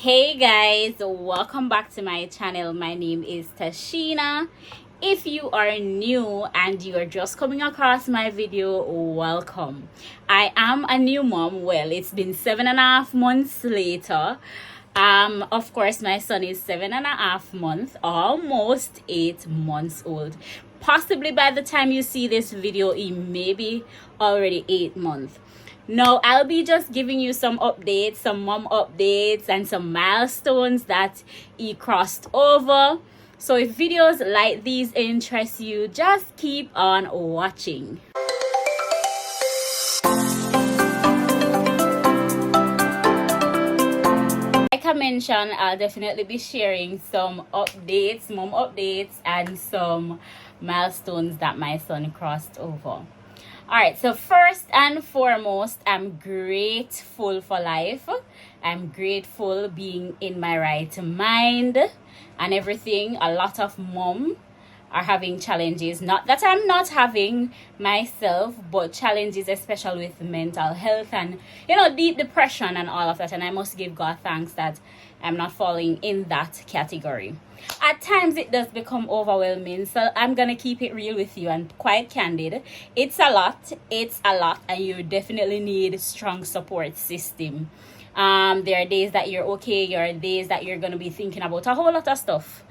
Hey guys, welcome back to my channel. My name is Tasheena. If you are new and you are just coming across my video, welcome. I am a new mom. Well, it's been 7.5 months later. Of course, my son is 7.5 months, almost 8 months old. Possibly by the time you see this video, he may be already 8 months. Now, I'll be just giving you some updates, some mom updates, and some milestones that he crossed over. So if videos like these interest you, just keep on watching. Like I mentioned, I'll definitely be sharing some updates, mom updates, and some milestones that my son crossed over. Alright, so first and foremost, I'm grateful for life. I'm grateful being in my right mind and everything. A lot of mom are having challenges. Not that I'm not having myself, but challenges especially with mental health and, deep depression and all of that. And I must give God thanks that I'm not falling in that category. At times it does become overwhelming, so I'm gonna keep it real with you and quite candid. It's a lot, and you definitely need a strong support system. There are days that you're okay, there are days that you're gonna be thinking about a whole lot of stuff,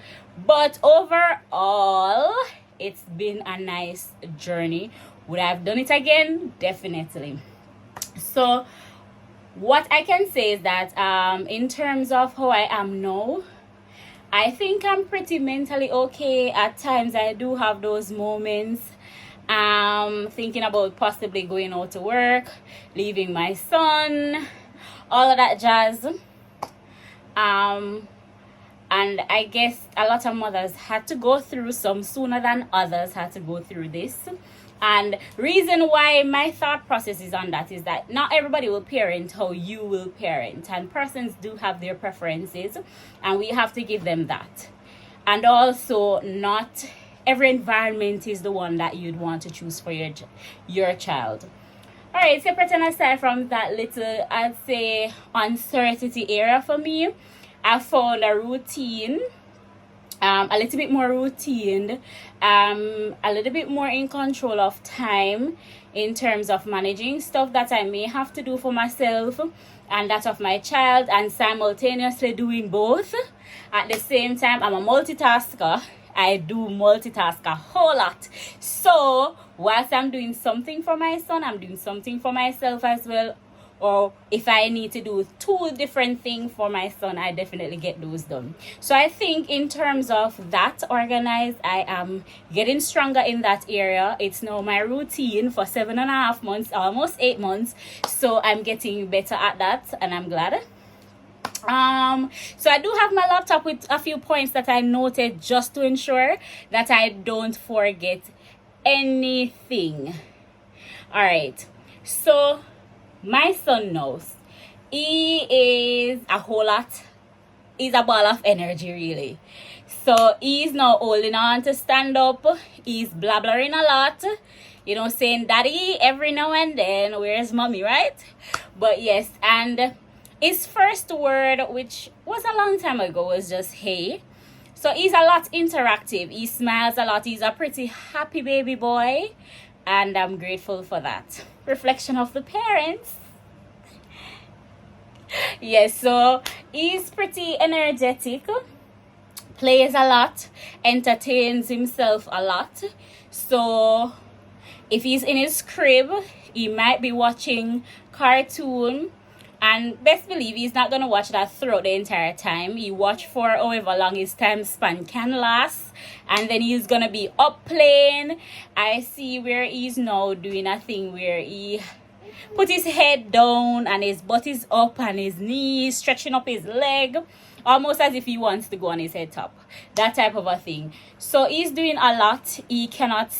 but overall it's been a nice journey. Would I have done it again? Definitely. So what I can say is that in terms of how I am now, I think I'm pretty mentally okay. At times I do have those moments thinking about possibly going out to work, leaving my son, all of that jazz. And I guess a lot of mothers had to go through, some sooner than others had to go through this. And reason why my thought process is on that is that not everybody will parent how you will parent, and persons do have their preferences, and we have to give them that. And also, not every environment is the one that you'd want to choose for your child. All right, separate and aside from that little, I'd say, uncertainty area for me, I found a routine. A little bit more routine, a little bit more in control of time in terms of managing stuff that I may have to do for myself and that of my child, and simultaneously doing both at the same time. I'm a multitasker. I do multitask a whole lot. So whilst I'm doing something for my son, I'm doing something for myself as well. Or if I need to do 2 different things for my son, I definitely get those done. So I think in terms of that organized, I am getting stronger in that area. It's now my routine for 7.5 months, almost 8 months. So I'm getting better at that, and I'm glad. So I do have my laptop with a few points that I noted just to ensure that I don't forget anything. All right. So my son knows he is a whole lot. He's a ball of energy, really. So he's now holding on to stand up. He's blabbering a lot, saying daddy every now and then. Where's mommy, right? But yes, and his first word, which was a long time ago, was just hey. So he's a lot interactive. He smiles a lot. He's a pretty happy baby boy, and I'm grateful for that. Reflection of the parents. Yes, so he's pretty energetic, plays a lot, entertains himself a lot. So if he's in his crib, he might be watching cartoon, and best believe he's not going to watch that throughout the entire time. He watch for however long his time span can last, and then he's going to be up playing. I see where he's now doing a thing where he put his head down and his butt is up and his knees stretching up his leg, almost as if he wants to go on his head top, that type of a thing. So he's doing a lot. He cannot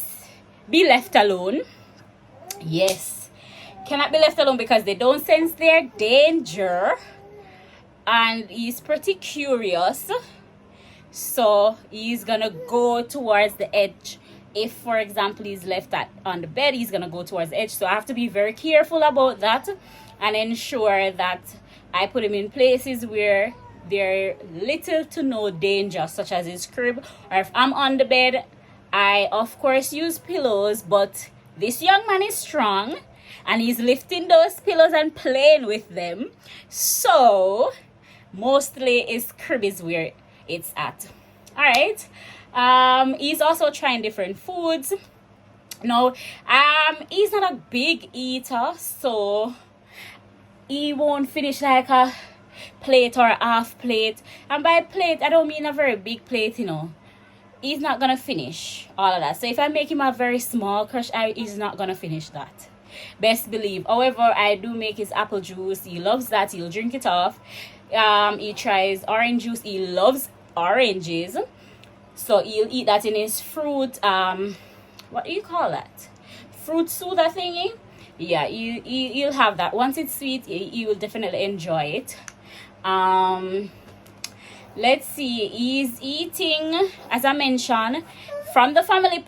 be left alone. Yes, cannot be left alone because they don't sense their danger, and he's pretty curious. So he's gonna go towards the edge. If, for example, he's left on the bed, he's gonna go towards the edge. So I have to be very careful about that and ensure that I put him in places where there little to no danger, such as his crib, or if I'm on the bed, I of course use pillows, but this young man is strong and he's lifting those pillows and playing with them. So mostly his crib is where it's at. All right. He's also trying different foods. No, he's not a big eater, so he won't finish like a plate or a half plate. And by plate, I don't mean a very big plate, you know. He's not gonna finish all of that. So if I make him a very small crush, he's not gonna finish that. Best believe. However, I do make his apple juice. He loves that. He'll drink it off. He tries orange juice. He loves oranges. So he'll eat that in his fruit. What do you call that? Fruit soda thingy? Yeah, he'll have that. Once it's sweet, he will definitely enjoy it. Let's see. He's eating, as I mentioned, from the family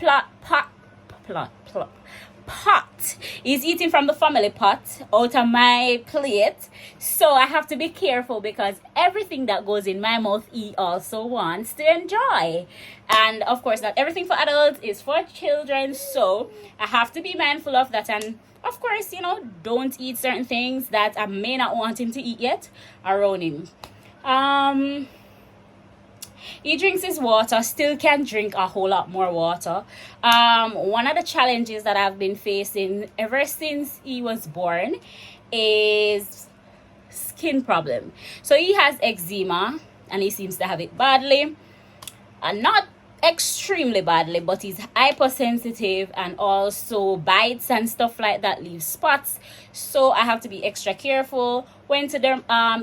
pot. He's eating from the family pot out of my plate. So I have to be careful because everything that goes in my mouth, he also wants to enjoy. And of course, not everything for adults is for children. So I have to be mindful of that. And of course, you know, don't eat certain things that I may not want him to eat yet around him. He drinks his water, still can drink a whole lot more water. One of the challenges that I've been facing ever since he was born is skin problem. So he has eczema and he seems to have it badly. Not extremely badly, but he's hypersensitive, and also bites and stuff like that leave spots. So I have to be extra careful. Went to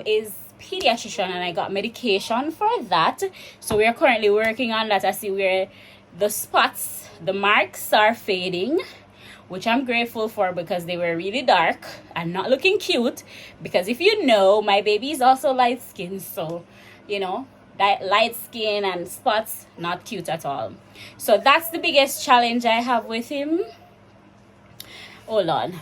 his pediatrician and I got medication for that. So we are currently working on that. I see where the spots, the marks are fading, which I'm grateful for because they were really dark and not looking cute. Because if you know, my baby is also light skinned, so you know, that light skin and spots, not cute at all. So that's the biggest challenge I have with him. Hold on.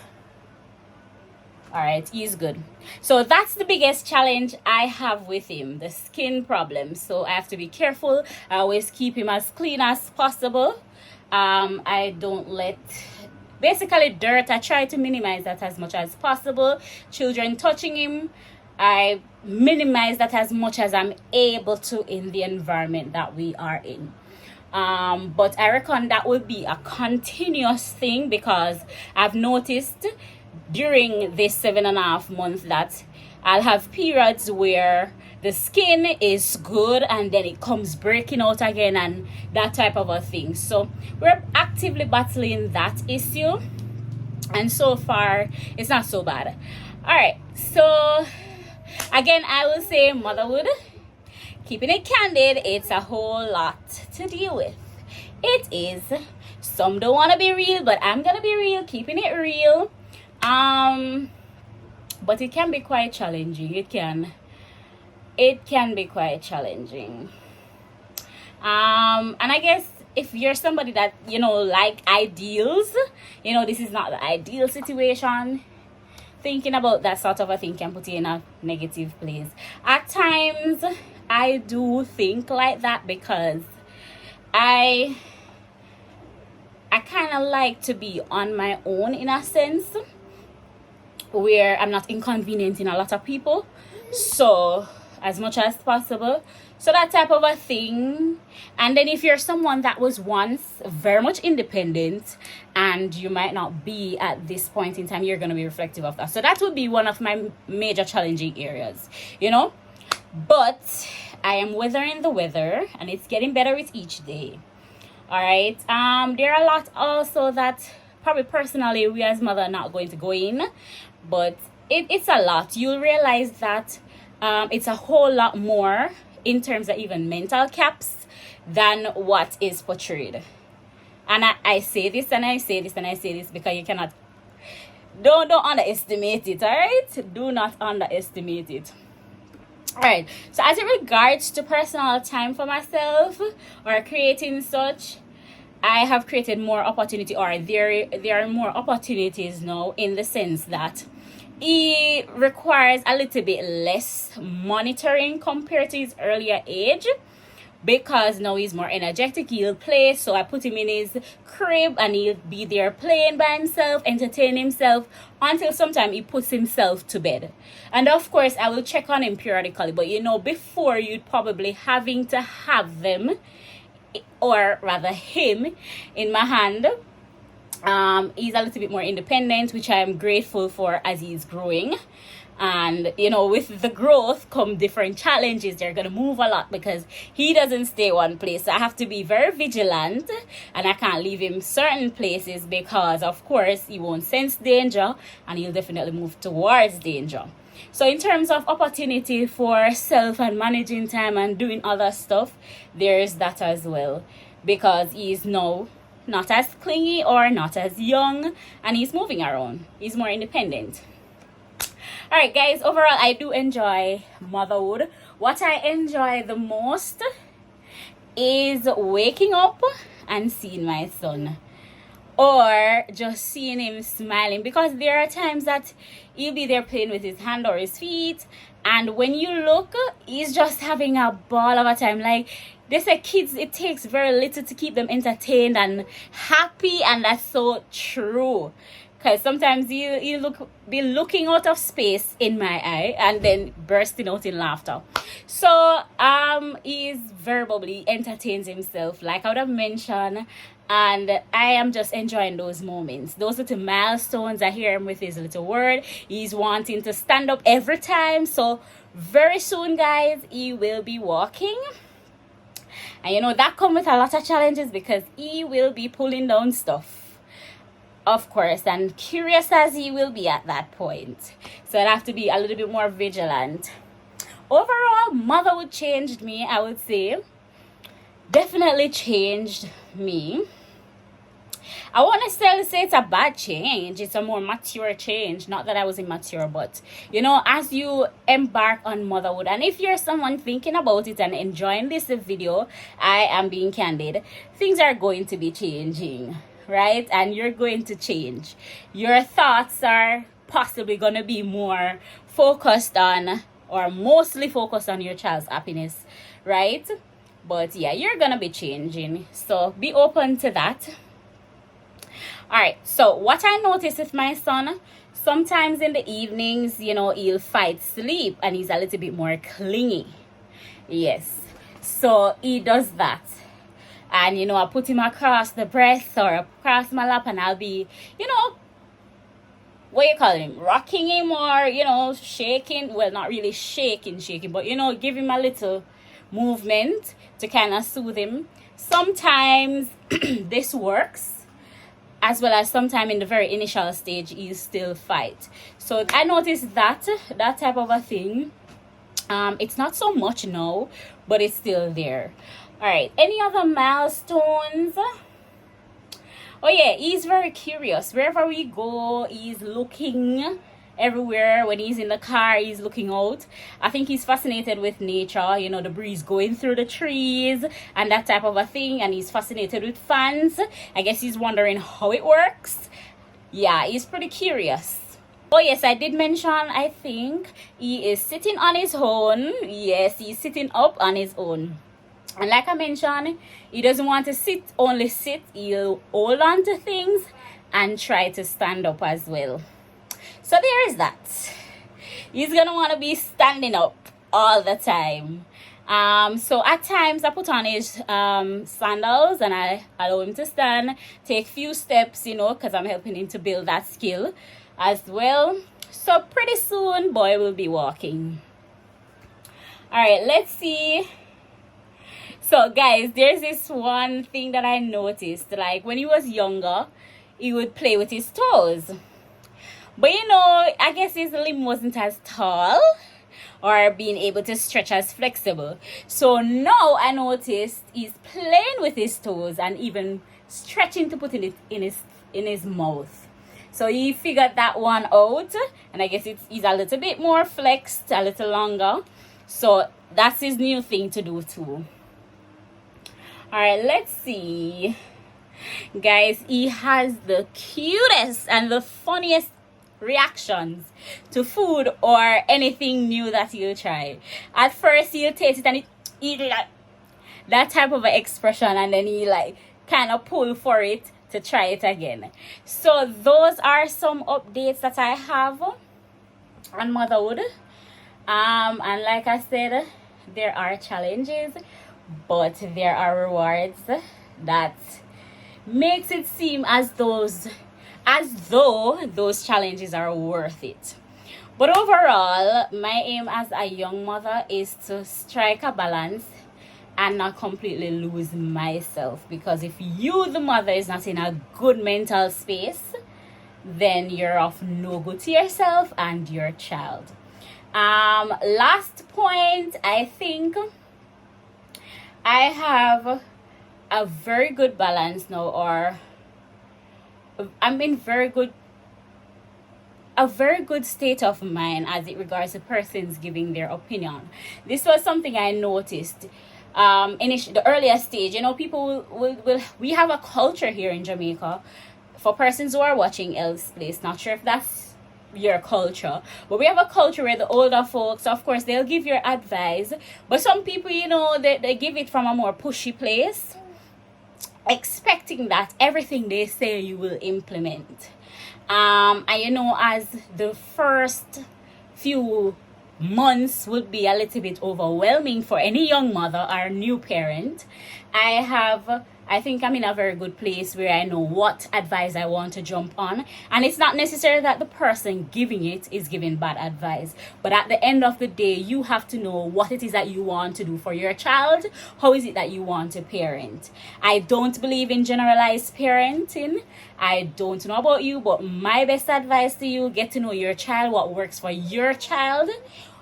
All right, he's good. So that's the biggest challenge I have with him, the skin problem. So I have to be careful. I always keep him as clean as possible. I don't let basically dirt. I try to minimize that as much as possible. Children touching him, I minimize that as much as I'm able to in the environment that we are in. But I reckon that will be a continuous thing because I've noticed during this 7.5 months that I'll have periods where the skin is good and then it comes breaking out again and that type of a thing. So we're actively battling that issue, and so far it's not so bad. All right, so again, I will say motherhood, keeping it candid, it's a whole lot to deal with. It is. Some don't want to be real, but I'm gonna be real, keeping it real. But it can be quite challenging. It can be quite challenging. And I guess if you're somebody that, you know, like ideals, you know, this is not the ideal situation, thinking about that sort of a thing can put you in a negative place. At times, I do think like that because I kind of like to be on my own in a sense, where I'm not inconveniencing a lot of people, so as much as possible. So that type of a thing. And then if you're someone that was once very much independent and you might not be at this point in time, you're going to be reflective of that. So that would be one of my major challenging areas, you know. But I am weathering the weather and it's getting better with each day. All right. There are a lot also that probably personally we as mother are not going to go in, but it's a lot. You'll realize that it's a whole lot more in terms of even mental caps than what is portrayed. And I say this and I say this and I say this because you cannot, don't underestimate it. All right, do not underestimate it. All right, so as it regards to personal time for myself or creating such, I have created more opportunity, or there are more opportunities now, in the sense that He requires a little bit less monitoring compared to his earlier age, because now he's more energetic. He'll play, so I put him in his crib and he'll be there playing by himself, entertain himself until sometime he puts himself to bed. And of course I will check on him periodically, but before, you'd probably having to have them, or rather him, in my hand. He's a little bit more independent, which I am grateful for as he's growing. And with the growth come different challenges. They're gonna move a lot because he doesn't stay one place, so I have to be very vigilant, and I can't leave him certain places because of course he won't sense danger and he'll definitely move towards danger. So in terms of opportunity for self and managing time and doing other stuff, there's that as well, because he's now not as clingy or not as young, and he's moving around. He's more independent. All right, guys, overall I do enjoy motherhood. What I enjoy the most is waking up and seeing my son, or just seeing him smiling, because there are times that he'll be there playing with his hand or his feet, and when you look, he's just having a ball of a time. Like they say, kids, it takes very little to keep them entertained and happy, and that's so true. Because sometimes you be looking out of space in my eye and then bursting out in laughter. So he's very bubbly, entertains himself, like I would have mentioned, and I am just enjoying those moments, those little milestones. I hear him with his little word. He's wanting to stand up every time. So very soon, guys, he will be walking. And that comes with a lot of challenges, because he will be pulling down stuff, of course, and curious as he will be at that point. So I'd have to be a little bit more vigilant. Overall, motherhood changed me, I would say. Definitely changed me. I want to say it's a bad change. It's a more mature change. Not that I was immature, but as you embark on motherhood, and if you're someone thinking about it and enjoying this video, I am being candid, things are going to be changing, right? And you're going to change. Your thoughts are possibly going to be more focused on, or mostly focused on, your child's happiness, right? But yeah, you're going to be changing. So be open to that. All right. So what I noticed with my son, sometimes in the evenings, he'll fight sleep and he's a little bit more clingy. Yes. So he does that. And I put him across the breast or across my lap, and I'll be what you call him, rocking him, or shaking. Well, not really shaking, but give him a little movement to kind of soothe him. Sometimes this works, as well as sometimes in the very initial stage he'll still fight. So I noticed that type of a thing. It's not so much now, but it's still there. All right, any other milestones? Oh yeah, he's very curious. Wherever we go, he's looking everywhere. When he's in the car, he's looking out. I think he's fascinated with nature, the breeze going through the trees and that type of a thing. And he's fascinated with fans. I guess he's wondering how it works. Yeah, he's pretty curious. Oh yes, I did mention, I think he is sitting on his own. Yes, he's sitting up on his own. And like I mentioned, he doesn't want to only sit. He'll hold on to things and try to stand up as well. So there is that. He's going to want to be standing up all the time. So at times I put on his sandals and I allow him to stand, take few steps, because I'm helping him to build that skill as well. So pretty soon, boy will be walking. All right, let's see. So guys, there's this one thing that I noticed. Like when he was younger, he would play with his toes. But I guess his limb wasn't as tall or being able to stretch as flexible. So now I noticed he's playing with his toes and even stretching to put it in his mouth. So he figured that one out, and I guess he's a little bit more flexed, a little longer. So that's his new thing to do too. All right, let's see. Guys, he has the cutest and the funniest reactions to food or anything new that you try. At first, you taste it and you do that type of expression, and then you like kind of pull for it to try it again. So those are some updates that I have on motherhood. And like I said, there are challenges, but there are rewards that makes it seem as though those challenges are worth it. But overall, my aim as a young mother is to strike a balance and not completely lose myself, because if you, the mother, is not in a good mental space, then you're of no good to yourself and your child. Last point, I think I have a very good balance now, or I'm in a very good state of mind as it regards to persons giving their opinion. This was something I noticed in the earlier stage. You know, people will we have a culture here in Jamaica, for persons who are watching else place, not sure if that's your culture, but we have a culture where the older folks, of course, they'll give your advice, but some people, you know, they give it from a more pushy place, expecting that everything they say you will implement. And you know, as the first few months would be a little bit overwhelming for any young mother or new parent, I think I'm in a very good place where I know what advice I want to jump on. And it's not necessary that the person giving it is giving bad advice. But at the end of the day, you have to know what it is that you want to do for your child. How is it that you want to parent? I don't believe in generalized parenting. I don't know about you, but my best advice to you, get to know your child, what works for your child.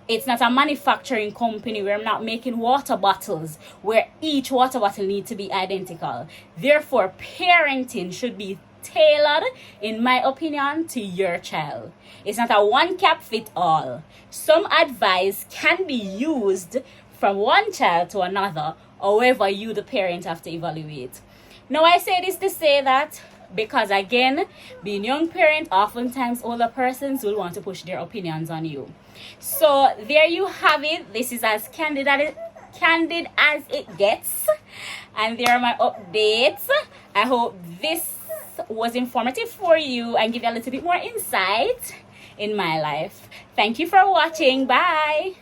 It's not a manufacturing company where I'm not making water bottles where each water bottle needs to be identical. Therefore, parenting should be tailored, in my opinion, to your child. It's not a one cap fit all. Some advice can be used from one child to another, however you, the parent, have to evaluate. Now, I say this to say that because, again, being young parent, oftentimes older persons will want to push their opinions on you. So there you have it. This is as candid as it gets, and there are my updates. I hope this was informative for you and give you a little bit more insight in my life. Thank you for watching. Bye.